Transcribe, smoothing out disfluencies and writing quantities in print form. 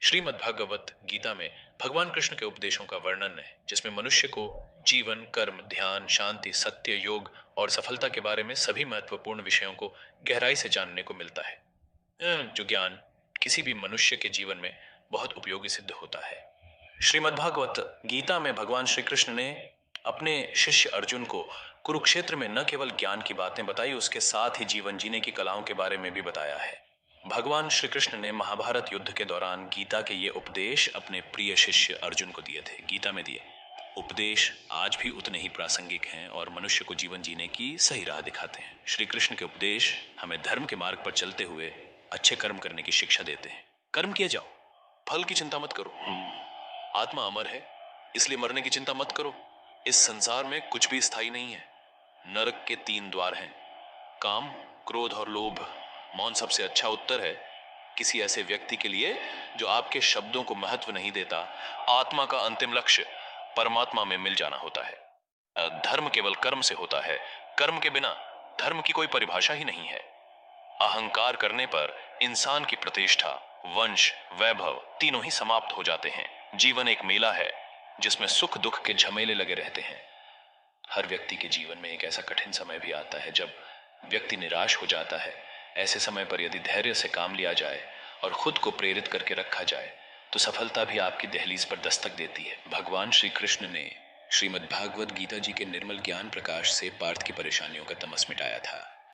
श्रीमद् भागवत गीता में भगवान कृष्ण के उपदेशों का वर्णन है जिसमें मनुष्य को जीवन, कर्म, ध्यान, शांति, सत्य, योग और सफलता के बारे में सभी महत्वपूर्ण विषयों को गहराई से जानने को मिलता है। जो ज्ञान किसी भी मनुष्य के जीवन में बहुत उपयोगी सिद्ध होता है। श्रीमद् भागवत गीता में भगवान श्री कृष्ण ने अपने शिष्य अर्जुन को कुरुक्षेत्र में न केवल ज्ञान की बातें बताई, उसके साथ ही जीवन जीने की कलाओं के बारे में भी बताया है। भगवान श्री कृष्ण ने महाभारत युद्ध के दौरान गीता के ये उपदेश अपने प्रिय शिष्य अर्जुन को दिए थे, गीता में दिए। उपदेश आज भी उतने ही प्रासंगिक हैं और मनुष्य को जीवन जीने की सही राह दिखाते हैं। श्री कृष्ण के उपदेश हमें धर्म के मार्ग पर चलते हुए अच्छे कर्म करने की शिक्षा देते हैं। कर्म किए जाओ, फल की चिंता मत करो। आत्मा अमर है, इसलिए मरने की चिंता मत करो। इस संसार में कुछ भी स्थायी नहीं है। नरक के 3 द्वार हैं, काम, क्रोध और लोभ। मौन सबसे अच्छा उत्तर है किसी ऐसे व्यक्ति के लिए जो आपके शब्दों को महत्व नहीं देता। आत्मा का अंतिम लक्ष्य परमात्मा में मिल जाना होता है। धर्म केवल कर्म से होता है, कर्म के बिना धर्म की कोई परिभाषा ही नहीं है। अहंकार करने पर इंसान की प्रतिष्ठा, वंश, वैभव तीनों ही समाप्त हो जाते हैं। जीवन एक मेला है जिसमें सुख दुख के झमेले लगे रहते हैं। हर व्यक्ति के जीवन में एक ऐसा कठिन समय भी आता है जब व्यक्ति निराश हो जाता है। ऐसे समय पर यदि धैर्य से काम लिया जाए और खुद को प्रेरित करके रखा जाए तो सफलता भी आपकी दहलीज पर दस्तक देती है। भगवान श्री कृष्ण ने श्रीमद् भागवत गीता जी के निर्मल ज्ञान प्रकाश से पार्थ की परेशानियों का तमस मिटाया था।